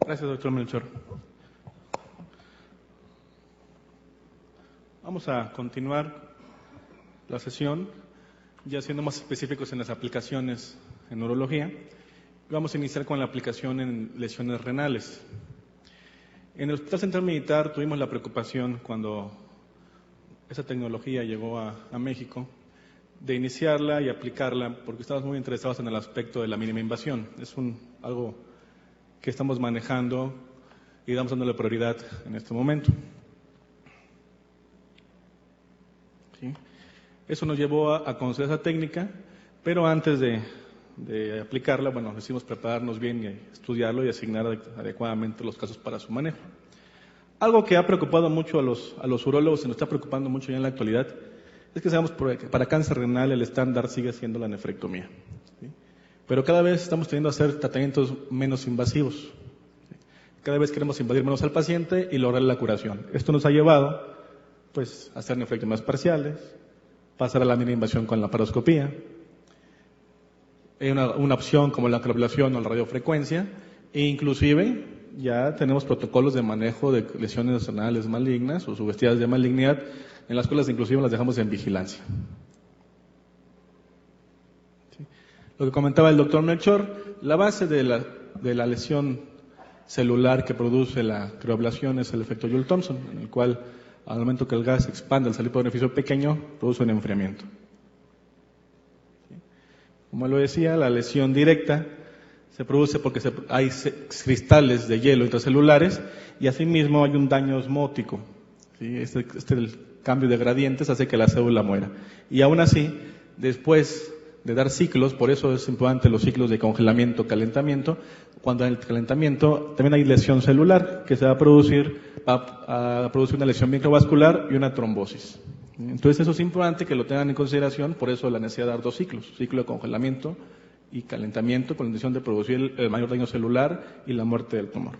Gracias, doctor Melchor. Vamos a continuar la sesión, ya siendo más específicos en las aplicaciones en neurología. Vamos a iniciar con la aplicación en lesiones renales. En el Hospital Central Militar tuvimos la preocupación cuando esa tecnología llegó a México de iniciarla y aplicarla porque estamos muy interesados en el aspecto de la mínima invasión. Es algo que estamos manejando y damos dándole prioridad en este momento. ¿Sí? Eso nos llevó a conocer esa técnica, pero antes de aplicarla, bueno, decidimos prepararnos bien y estudiarlo y asignar adecuadamente los casos para su manejo. Algo que ha preocupado mucho a los urólogos y nos está preocupando mucho ya en la actualidad es que sabemos que para cáncer renal el estándar sigue siendo la nefrectomía. ¿Sí? Pero cada vez estamos teniendo a hacer tratamientos menos invasivos. ¿Sí? Cada vez queremos invadir menos al paciente y lograr la curación. Esto nos ha llevado pues, a hacer nefrectomías parciales, pasar a la mínima invasión con la laparoscopía. Hay una opción como la acroablación o la radiofrecuencia, e inclusive ya tenemos protocolos de manejo de lesiones renales malignas o sugestidas de malignidad, en las cuales inclusive las dejamos en vigilancia. ¿Sí? Lo que comentaba el doctor Melchor, la base de la lesión celular que produce la crioablación es el efecto Joule-Thomson, en el cual al momento que el gas expande al salir por un orificio pequeño, produce un enfriamiento. Como lo decía, la lesión directa se produce porque hay cristales de hielo intracelulares y asimismo hay un daño osmótico. ¿Sí? El cambio de gradientes hace que la célula muera. Y aún así, después de dar ciclos, por eso es importante los ciclos de congelamiento, calentamiento, cuando hay el calentamiento también hay lesión celular que se va a producir una lesión microvascular y una trombosis. Entonces eso es importante que lo tengan en consideración, por eso la necesidad de dar 2 ciclos, ciclo de congelamiento y calentamiento con la intención de producir el mayor daño celular y la muerte del tumor.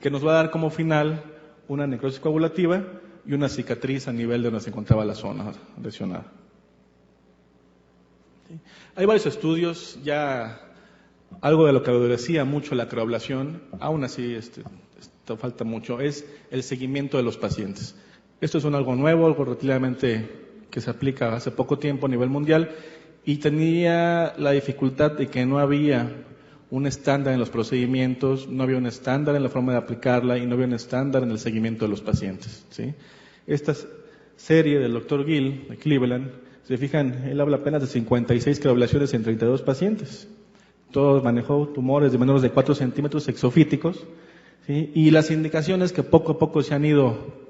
Que nos va a dar como final una necrosis coagulativa y una cicatriz a nivel de donde se encontraba la zona lesionada. Hay varios estudios, ya algo de lo que adolecía mucho la crioablación, aún así esto falta mucho, es el seguimiento de los pacientes. Esto es algo nuevo, algo relativamente que se aplica hace poco tiempo a nivel mundial y tenía la dificultad de que no había un estándar en los procedimientos, no había un estándar en la forma de aplicarla y no había un estándar en el seguimiento de los pacientes. ¿Sí? Esta serie del Dr. Gill de Cleveland, se fijan, él habla apenas de 56 crioablaciones en 32 pacientes. Todos manejó tumores de menos de 4 centímetros exofíticos, ¿sí? Y las indicaciones que poco a poco se han ido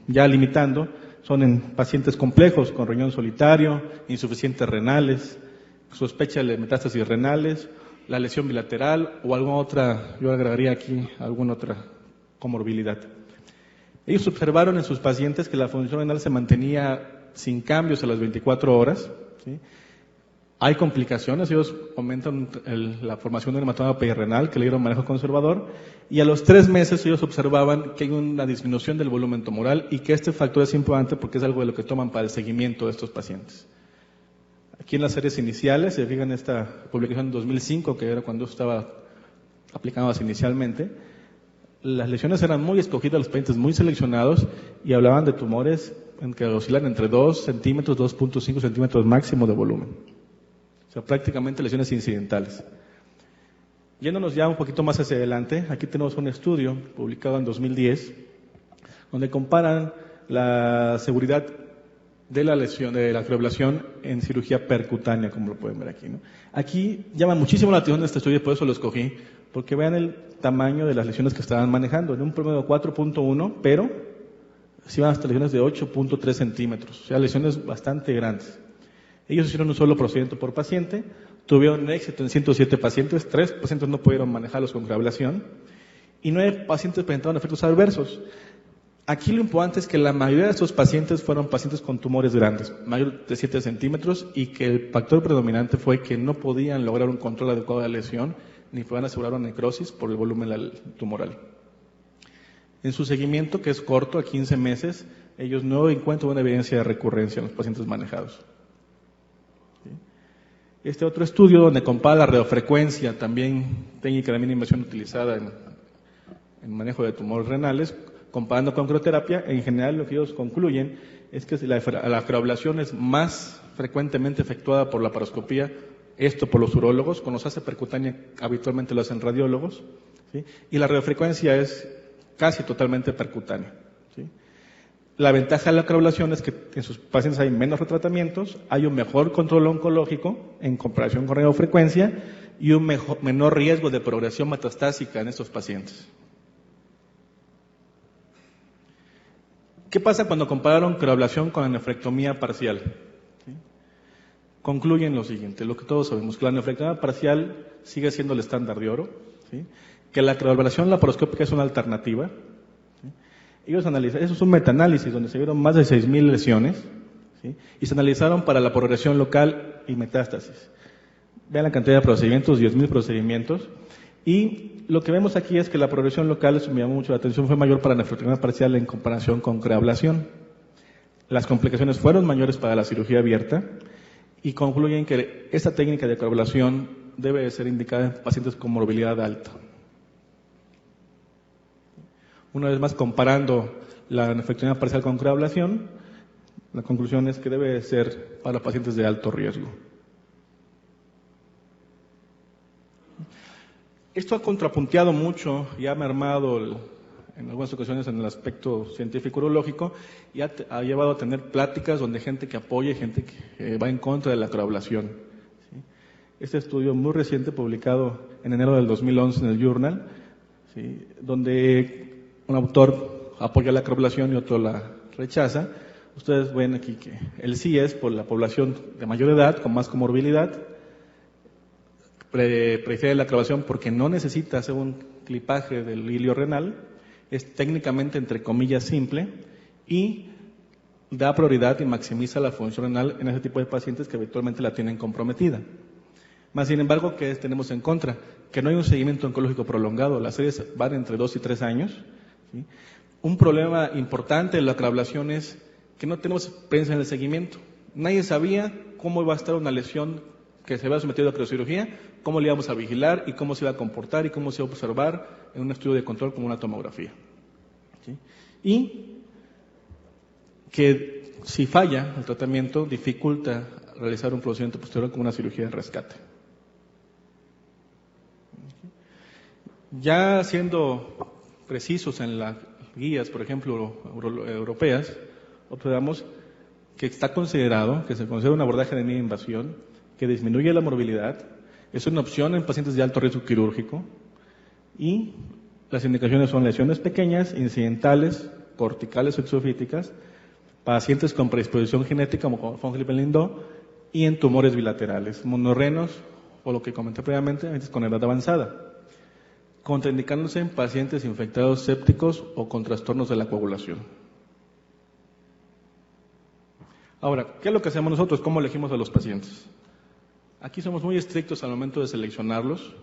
ya limitando son en pacientes complejos con riñón solitario, insuficientes renales, sospecha de metástasis renales, la lesión bilateral o alguna otra, yo agregaría aquí alguna otra comorbilidad. Ellos observaron en sus pacientes que la función renal se mantenía sin cambios a las 24 horas, ¿sí? Hay complicaciones, ellos comentan la formación de un hematoma perirenal que le dieron manejo conservador y a los 3 meses ellos observaban que hay una disminución del volumen tumoral y que este factor es importante porque es algo de lo que toman para el seguimiento de estos pacientes. Aquí en las series iniciales, se fijan esta publicación en 2005, que era cuando estaba aplicándose inicialmente, las lesiones eran muy escogidas, los pacientes muy seleccionados y hablaban de tumores que oscilan entre 2 centímetros, 2.5 centímetros máximo de volumen. O sea, prácticamente lesiones incidentales. Yéndonos ya un poquito más hacia adelante, aquí tenemos un estudio publicado en 2010, donde comparan la seguridad de la lesión, de la crioablación en cirugía percutánea, como lo pueden ver aquí, ¿no? Aquí llama muchísimo la atención de este estudio, por eso lo escogí, porque vean el tamaño de las lesiones que estaban manejando, en un promedio de 4.1, pero sí van hasta lesiones de 8.3 centímetros, o sea, lesiones bastante grandes. Ellos hicieron un solo procedimiento por paciente, tuvieron éxito en 107 pacientes, 3 pacientes no pudieron manejarlos con crioablación y 9 pacientes presentaron efectos adversos. Aquí lo importante es que la mayoría de estos pacientes fueron pacientes con tumores grandes, mayor de 7 centímetros, y que el factor predominante fue que no podían lograr un control adecuado de la lesión, ni podían asegurar una necrosis por el volumen tumoral. En su seguimiento, que es corto, a 15 meses, ellos no encuentran una evidencia de recurrencia en los pacientes manejados. ¿Sí? Este otro estudio donde compara la radiofrecuencia, también técnica de mínima invasión utilizada en manejo de tumores renales, comparando con crioterapia. En general, lo que ellos concluyen es que la crioablación es más frecuentemente efectuada por la laparoscopía, esto por los urólogos. Cuando se hace percutánea, habitualmente lo hacen radiólogos, ¿sí? Y la radiofrecuencia es casi totalmente percutánea, ¿sí? La ventaja de la crioablación es que en sus pacientes hay menos retratamientos, hay un mejor control oncológico en comparación con radiofrecuencia y un menor riesgo de progresión metastásica en estos pacientes. ¿Qué pasa cuando compararon crioablación con la nefrectomía parcial? ¿Sí? Concluyen lo siguiente, lo que todos sabemos, que la nefrectomía parcial sigue siendo el estándar de oro, ¿sí? Que la crioablación laparoscópica es una alternativa. ¿Sí? Ellos analizaron, eso es un metaanálisis donde se vieron más de 6,000 lesiones, ¿sí? Y se analizaron para la progresión local y metástasis. Vean la cantidad de procedimientos, 10,000 procedimientos, y lo que vemos aquí es que la progresión local, eso me llamó mucho la atención, fue mayor para la nefrectomía parcial en comparación con crioablación. Las complicaciones fueron mayores para la cirugía abierta y concluyen que esta técnica de crioablación debe de ser indicada en pacientes con morbilidad alta. Una vez más, comparando la nefrectomía parcial con crioablación, la conclusión es que debe de ser para pacientes de alto riesgo. Esto ha contrapunteado mucho y ha mermado en algunas ocasiones en el aspecto científico urológico y ha llevado a tener pláticas donde gente que apoya y gente que va en contra de la crioablación, ¿sí? Este estudio muy reciente, publicado en enero del 2011 en el Journal, ¿sí? Donde un autor apoya la crioablación y otro la rechaza. Ustedes ven aquí que el sí es por la población de mayor edad, con más comorbilidad. Prefiere la crioablación porque no necesita hacer un clipaje del hilio renal, es técnicamente entre comillas simple y da prioridad y maximiza la función renal en ese tipo de pacientes que habitualmente la tienen comprometida. Más sin embargo, ¿qué tenemos en contra? Que no hay un seguimiento oncológico prolongado, las series van entre 2 y 3 años, ¿sí? Un problema importante de la crioablación es que no tenemos experiencia en el seguimiento. Nadie sabía cómo iba a estar una lesión que se había sometido a criocirugía, cómo le íbamos a vigilar y cómo se iba a comportar y cómo se iba a observar en un estudio de control como una tomografía, ¿sí? Y que si falla el tratamiento dificulta realizar un procedimiento posterior como una cirugía de rescate. Ya siendo precisos en las guías, por ejemplo, europeas, observamos que está considerado, que se considera un abordaje de mínima invasión, que disminuye la morbilidad, es una opción en pacientes de alto riesgo quirúrgico y las indicaciones son lesiones pequeñas, incidentales, corticales o exofíticas, pacientes con predisposición genética como von Hippel-Lindau y en tumores bilaterales, monorrenos o lo que comenté previamente, pacientes con edad avanzada, contraindicándose en pacientes infectados sépticos o con trastornos de la coagulación. Ahora, ¿qué es lo que hacemos nosotros? ¿Cómo elegimos a los pacientes? Aquí somos muy estrictos al momento de seleccionarlos,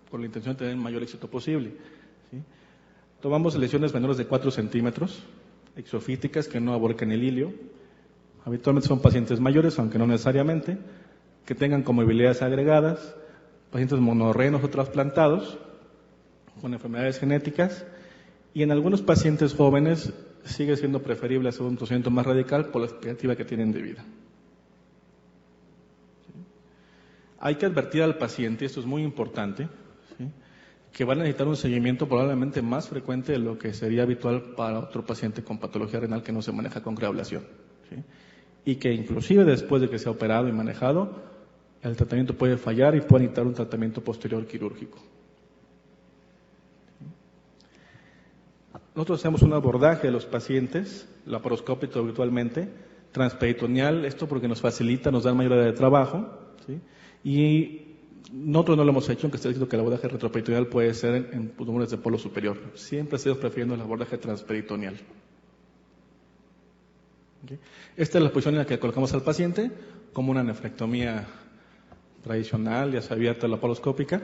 con la intención de tener el mayor éxito posible, ¿sí? Tomamos lesiones menores de 4 centímetros, exofíticas que no aborquen el hilio. Habitualmente son pacientes mayores, aunque no necesariamente, que tengan comorbilidades agregadas, pacientes monorrenos o trasplantados, con enfermedades genéticas, y en algunos pacientes jóvenes sigue siendo preferible hacer un procedimiento más radical por la expectativa que tienen de vida. Hay que advertir al paciente, esto es muy importante, ¿sí?, que van a necesitar un seguimiento probablemente más frecuente de lo que sería habitual para otro paciente con patología renal que no se maneja con crioablación, ¿sí?, y que inclusive después de que sea operado y manejado, el tratamiento puede fallar y puede necesitar un tratamiento posterior quirúrgico. Nosotros hacemos un abordaje de los pacientes, laparoscópico habitualmente, transperitoneal, esto porque nos facilita, nos da mayor área de trabajo, ¿sí?, y nosotros no lo hemos hecho, aunque está diciendo que el abordaje retroperitoneal puede ser en tumores de polo superior. Siempre estamos prefiriendo el abordaje transperitoneal. ¿Okay? Esta es la posición en la que colocamos al paciente, como una nefrectomía tradicional, ya sea abierta laparoscópica.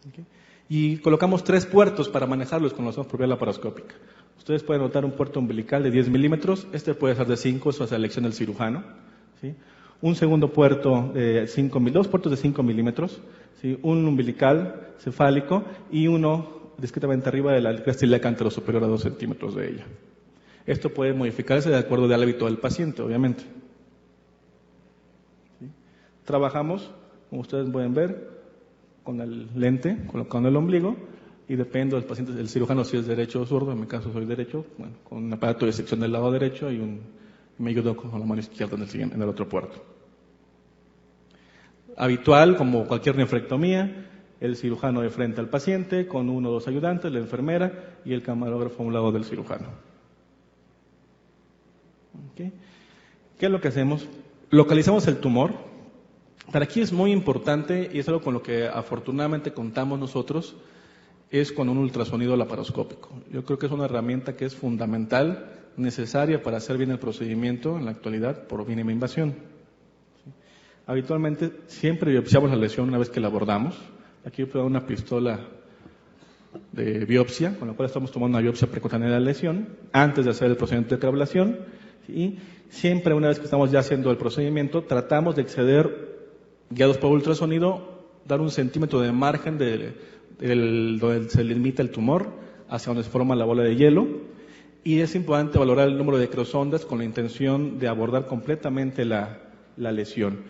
¿Okay? Y colocamos 3 puertos para manejarlos con la zona propia laparoscópica. Ustedes pueden notar un puerto umbilical de 10 milímetros, este puede ser de 5, eso es la elección del cirujano, ¿sí? Un segundo puerto de 2 puertos de 5 milímetros, ¿sí? Un umbilical cefálico y uno discretamente arriba de la cresta ilíaca antero superior a 2 centímetros de ella. Esto puede modificarse de acuerdo al hábito del paciente, obviamente. ¿Sí? Trabajamos, como ustedes pueden ver, con el lente, colocando el ombligo, y depende del paciente, del cirujano, si es derecho o zurdo. En mi caso soy derecho, bueno, con un aparato de sección del lado derecho y me ayudo con la mano izquierda en el otro puerto. Habitual, como cualquier nefrectomía, el cirujano de frente al paciente, con 1 o 2 ayudantes, la enfermera y el camarógrafo a un lado del cirujano. ¿Okay? ¿Qué es lo que hacemos? Localizamos el tumor. Para aquí es muy importante, y es algo con lo que afortunadamente contamos nosotros, es con un ultrasonido laparoscópico. Yo creo que es una herramienta que es fundamental, necesaria para hacer bien el procedimiento en la actualidad por mínima invasión. ¿Sí? Habitualmente siempre biopsiamos la lesión una vez que la abordamos. Aquí voy a poner una pistola de biopsia, con la cual estamos tomando una biopsia precutánea de la lesión antes de hacer el procedimiento de creablación. Y siempre, una vez que estamos ya haciendo el procedimiento, tratamos de exceder, guiados por ultrasonido, dar 1 centímetro de margen donde se limita el tumor hacia donde se forma la bola de hielo. Y es importante valorar el número de creosondas con la intención de abordar completamente la lesión.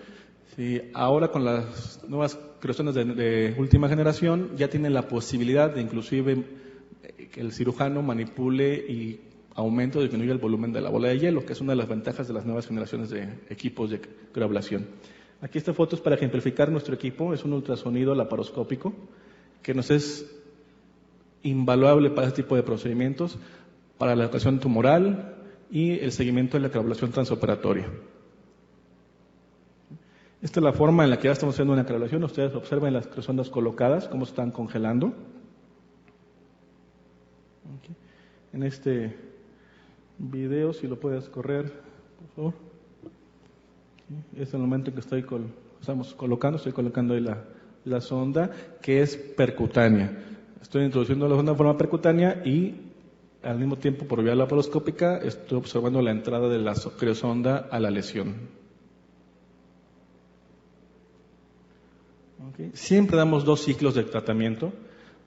Sí, ahora con las nuevas creosondas de última generación ya tienen la posibilidad de inclusive que el cirujano manipule y aumente o disminuya el volumen de la bola de hielo, que es una de las ventajas de las nuevas generaciones de equipos de crioablación. Aquí esta foto es para ejemplificar nuestro equipo. Es un ultrasonido laparoscópico que nos es invaluable para este tipo de procedimientos, para la locación tumoral y el seguimiento de la crioablación transoperatoria. Esta es la forma en la que ya estamos haciendo una crioablación. Ustedes observen las creosondas colocadas, cómo se están congelando. Okay. En este video, si lo puedes correr, por favor. Okay. Es el momento en que estoy colocando ahí la sonda, que es percutánea. Estoy introduciendo la sonda de forma percutánea y al mismo tiempo, por vía laparoscópica, estoy observando la entrada de la criosonda a la lesión. Okay. Siempre damos 2 ciclos de tratamiento,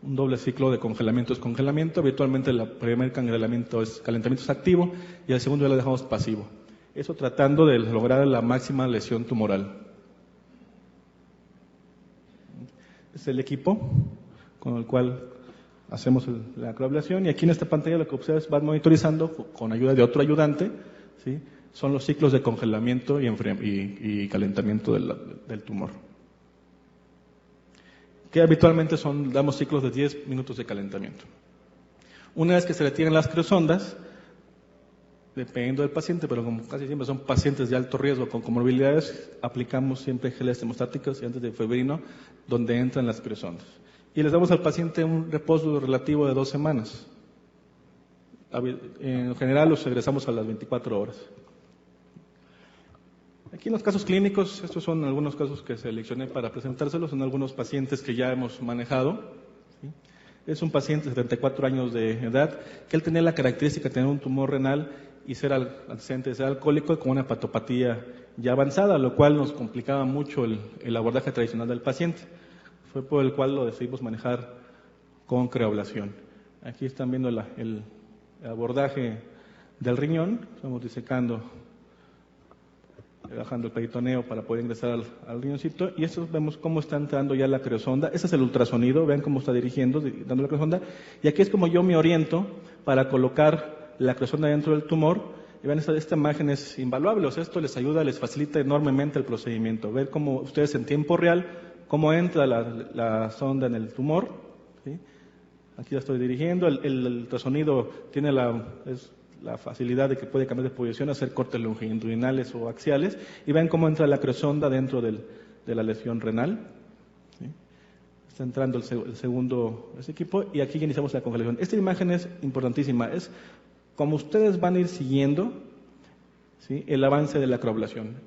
un doble ciclo de congelamiento es congelamiento. Habitualmente el primer calentamiento es activo y el segundo ya lo dejamos pasivo. Eso tratando de lograr la máxima lesión tumoral. Es el equipo con el cual hacemos la crioablación, y aquí en esta pantalla lo que ustedes van monitorizando con ayuda de otro ayudante, ¿sí? Son los ciclos de congelamiento y calentamiento del tumor. Que habitualmente damos ciclos de 10 minutos de calentamiento. Una vez que se retiran las criosondas, dependiendo del paciente, pero como casi siempre son pacientes de alto riesgo con comorbilidades, aplicamos siempre geles hemostáticos y antes de febrino, donde entran las criosondas. Y les damos al paciente un reposo relativo de 2 semanas. En general los egresamos a las 24 horas. Aquí en los casos clínicos, estos son algunos casos que seleccioné para presentárselos, son algunos pacientes que ya hemos manejado. ¿Sí? Es un paciente de 74 años de edad, que él tenía la característica de tener un tumor renal y ser antecedente de ser alcohólico con una hepatopatía ya avanzada, lo cual nos complicaba mucho el abordaje tradicional del paciente. Fue por el cual lo decidimos manejar con crioablación. Aquí están viendo el abordaje del riñón, estamos disecando, bajando el peritoneo para poder ingresar al riñoncito, y esto vemos cómo está entrando ya la criosonda. Este es el ultrasonido, vean cómo está dando la criosonda, y aquí es como yo me oriento para colocar la criosonda dentro del tumor. Y vean, esta imagen es invaluable, o sea, esto les ayuda, les facilita enormemente el procedimiento. Ver cómo ustedes en tiempo real, cómo entra la sonda en el tumor. ¿Sí? Aquí la estoy dirigiendo, el ultrasonido tiene la facilidad de que puede cambiar de posición, hacer cortes longitudinales o axiales, y ven cómo entra la criosonda dentro de la lesión renal. ¿Sí? Está entrando el segundo equipo, y aquí iniciamos la congelación. Esta imagen es importantísima, es como ustedes van a ir siguiendo, ¿sí?, el avance de la crioablación.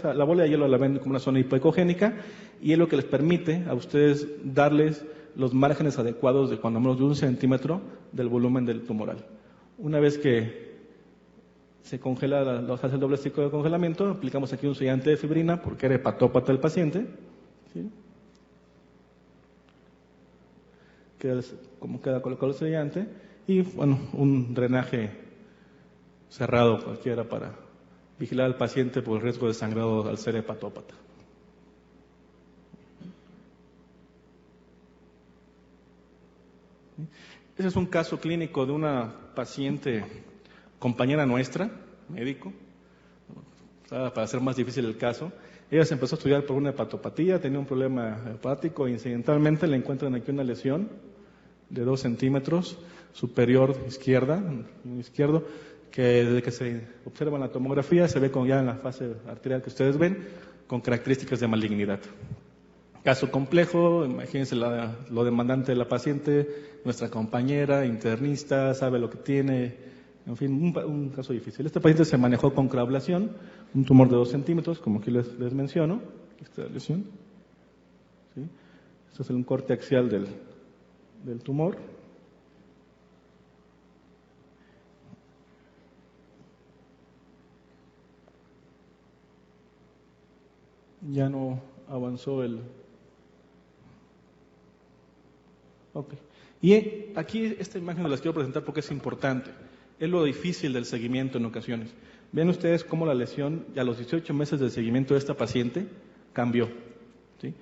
La bola de hielo la ven como una zona hipoecogénica, y es lo que les permite a ustedes darles los márgenes adecuados de cuando menos de 1 centímetro del volumen del tumoral. Una vez que se congela, hace el doble ciclo de congelamiento, aplicamos aquí un sellante de fibrina porque era hepatópata el paciente, ¿sí? Como queda colocado el sellante, y bueno, un drenaje cerrado cualquiera para vigilar al paciente por el riesgo de sangrado al ser hepatópata. Ese es un caso clínico de una paciente, compañera nuestra, médico, para hacer más difícil el caso. Ella se empezó a estudiar por una hepatopatía, tenía un problema hepático, e incidentalmente le encuentran aquí una lesión de 2 centímetros superior izquierdo, que desde que se observa en la tomografía se ve ya en la fase arterial que ustedes ven, con características de malignidad. Caso complejo, imagínense lo demandante de la paciente, nuestra compañera, internista, sabe lo que tiene, en fin, un caso difícil. Este paciente se manejó con coagulación, un tumor de 2 centímetros, como aquí les menciono, esta lesión. ¿Sí? Este es un corte axial del tumor. Ya no avanzó el... Ok. Y aquí esta imagen me las quiero presentar porque es importante. Es lo difícil del seguimiento en ocasiones. Ven ustedes cómo la lesión, a los 18 meses de seguimiento de esta paciente, cambió. ¿Sí?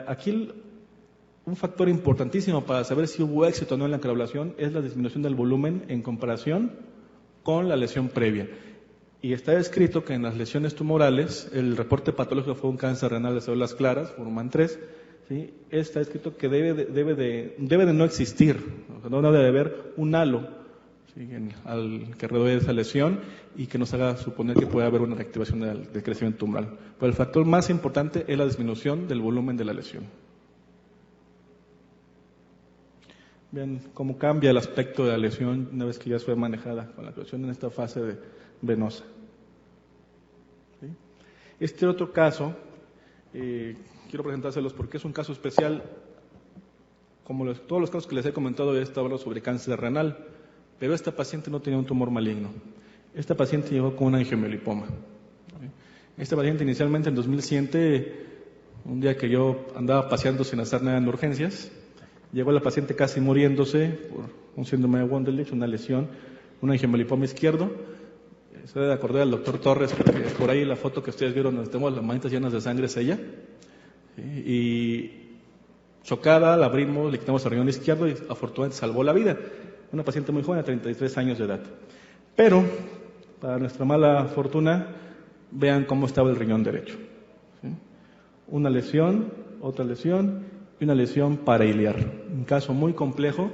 Aquí un factor importantísimo para saber si hubo éxito o no en la coagulación es la disminución del volumen en comparación con la lesión previa. Y está escrito que en las lesiones tumorales, el reporte patológico fue un cáncer renal de células claras, Fuhrman 3, ¿sí? Está escrito que debe de no existir, o sea, no debe de haber un halo, ¿sí? Al que rodee esa lesión y que nos haga suponer que puede haber una reactivación del crecimiento tumoral. Pero el factor más importante es la disminución del volumen de la lesión. Vean cómo cambia el aspecto de la lesión una vez que ya fue manejada con la coagulación en esta fase venosa. ¿Sí? Este otro caso, quiero presentárselos porque es un caso especial. Como todos los casos que les he comentado, he estado hablando sobre cáncer renal, pero esta paciente no tenía un tumor maligno. Esta paciente llegó con un angiomielipoma. Esta paciente inicialmente en 2007, un día que yo andaba paseando sin hacer nada en urgencias, llegó la paciente casi muriéndose por un síndrome de Wunderlich, una lesión, un angiomielipoma izquierdo. Se debe acordar al doctor Torres, porque por ahí la foto que ustedes vieron, donde tenemos las manitas llenas de sangre, es ella. ¿Sí? Y chocada, la abrimos, le quitamos el riñón izquierdo y afortunadamente salvó la vida. Una paciente muy joven, de 33 años de edad. Pero, para nuestra mala fortuna, vean cómo estaba el riñón derecho. ¿Sí? Una lesión, otra lesión y una lesión parailiar. Un caso muy complejo,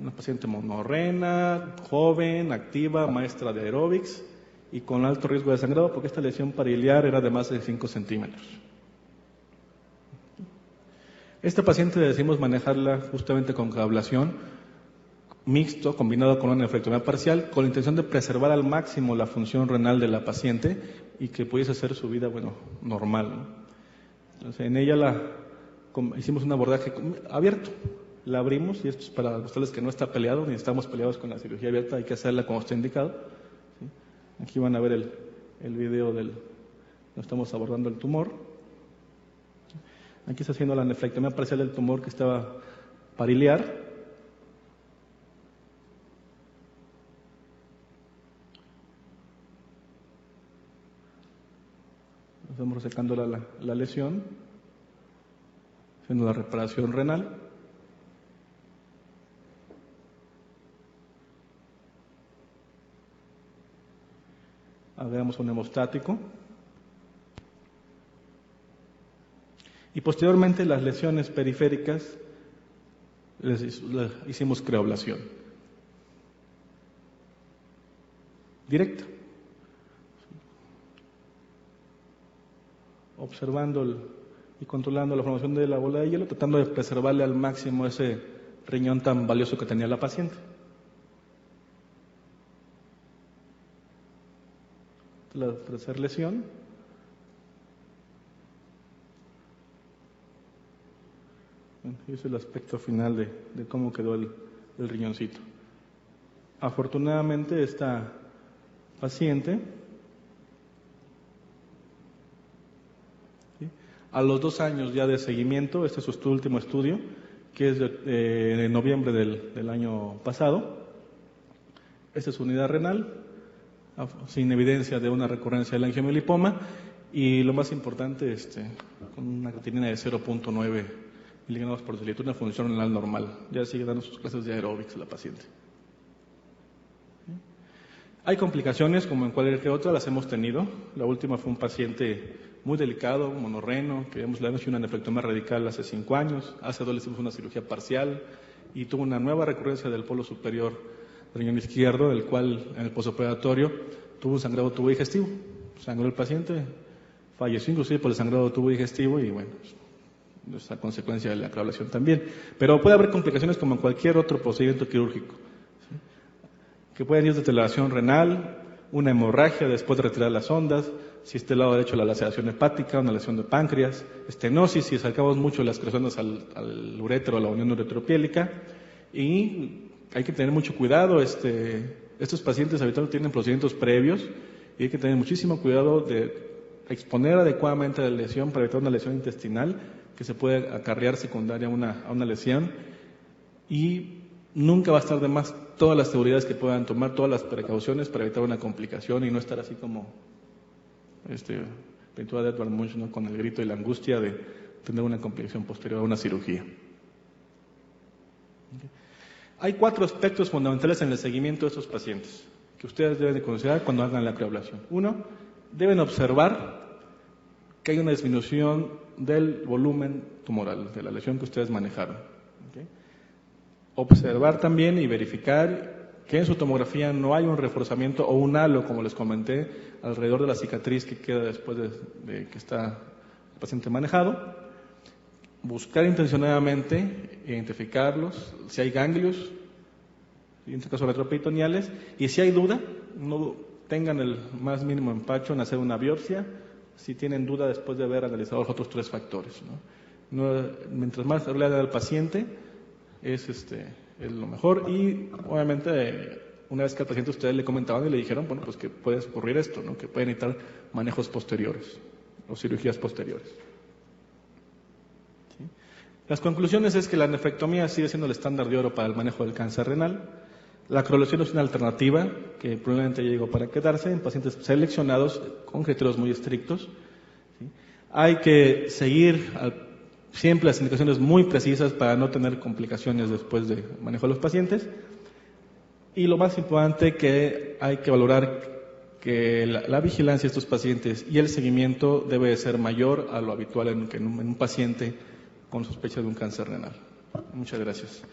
una paciente monorrena, joven, activa, maestra de aeróbics y con alto riesgo de sangrado porque esta lesión parailiar era de más de 5 centímetros. Esta paciente decimos manejarla justamente con coagulación mixto combinado con una nefrectomía parcial con la intención de preservar al máximo la función renal de la paciente y que pudiese hacer su vida, normal, ¿no? Entonces, en ella hicimos un abordaje abierto, la abrimos y esto es para mostrarles que no está peleado, ni estamos peleados con la cirugía abierta, hay que hacerla como está indicado. ¿Sí? Aquí van a ver el video no estamos abordando el tumor. Aquí está haciendo la nefrectomía parcial del tumor que estaba pariliar. Estamos resecando la lesión, haciendo la reparación renal. Agregamos un hemostático. Y posteriormente las lesiones periféricas les hicimos creoblación directa, observando y controlando la formación de la bola de hielo, tratando de preservarle al máximo ese riñón tan valioso que tenía la paciente. La tercera lesión. Ese es el aspecto final de cómo quedó el riñoncito. Afortunadamente, esta paciente, ¿sí?, a los 2 años ya de seguimiento, este es su último estudio, que es de noviembre del año pasado. Esta es su unidad renal, sin evidencia de una recurrencia del angiomielipoma, y lo más importante, con una creatinina de 0.9 miligramos por decilitro, una función renal normal. Ya sigue dando sus clases de aeróbics a la paciente. Hay complicaciones, como en cualquier otra, las hemos tenido. La última fue un paciente muy delicado, monorreno, que le hemos hecho una nefrectomía radical hace 5 años. Hace 2 le hicimos una cirugía parcial y tuvo una nueva recurrencia del polo superior del riñón izquierdo, del cual en el posoperatorio tuvo un sangrado tubo digestivo. Sangró el paciente, falleció inclusive por el sangrado tubo digestivo y bueno, es a consecuencia de la coagulación también. Pero puede haber complicaciones como en cualquier otro procedimiento quirúrgico, que pueden ir de deterioración renal, una hemorragia después de retirar las sondas, si está del lado derecho la laceración hepática, una lesión de páncreas, estenosis, si sacamos mucho las creaciones al urétero, a la unión uretropiélica, y hay que tener mucho cuidado. Estos pacientes habitualmente tienen procedimientos previos y hay que tener muchísimo cuidado de exponer adecuadamente la lesión para evitar una lesión intestinal que se puede acarrear secundaria a una lesión, y nunca va a estar de más todas las seguridades que puedan tomar, todas las precauciones para evitar una complicación y no estar así como pintura de Edvard Munch, ¿no?, con el grito y la angustia de tener una complicación posterior a una cirugía. Hay 4 aspectos fundamentales en el seguimiento de estos pacientes que ustedes deben de considerar cuando hagan la crioablación. 1, deben observar que hay una disminución del volumen tumoral, de la lesión que ustedes manejaron. Observar también y verificar que en su tomografía no hay un reforzamiento o un halo, como les comenté, alrededor de la cicatriz que queda después de que está el paciente manejado. Buscar intencionadamente, identificarlos, si hay ganglios, en este caso retroperitoneales, y si hay duda, no tengan el más mínimo empacho en hacer una biopsia, si tienen duda después de haber analizado los otros 3 factores, mientras más le haga al paciente, es lo mejor. Y obviamente una vez que al paciente ustedes le comentaban y le dijeron, bueno, pues que puede ocurrir esto, ¿no?, que pueden necesitar manejos posteriores o cirugías posteriores. ¿Sí? Las conclusiones es que la nefrectomía sigue siendo el estándar de oro para el manejo del cáncer renal. La crioablación es una alternativa que probablemente ya llegó para quedarse en pacientes seleccionados con criterios muy estrictos. ¿Sí? Hay que seguir siempre las indicaciones muy precisas para no tener complicaciones después de manejo de los pacientes. Y lo más importante, que hay que valorar que la vigilancia de estos pacientes y el seguimiento debe de ser mayor a lo habitual en un paciente con sospecha de un cáncer renal. Muchas gracias.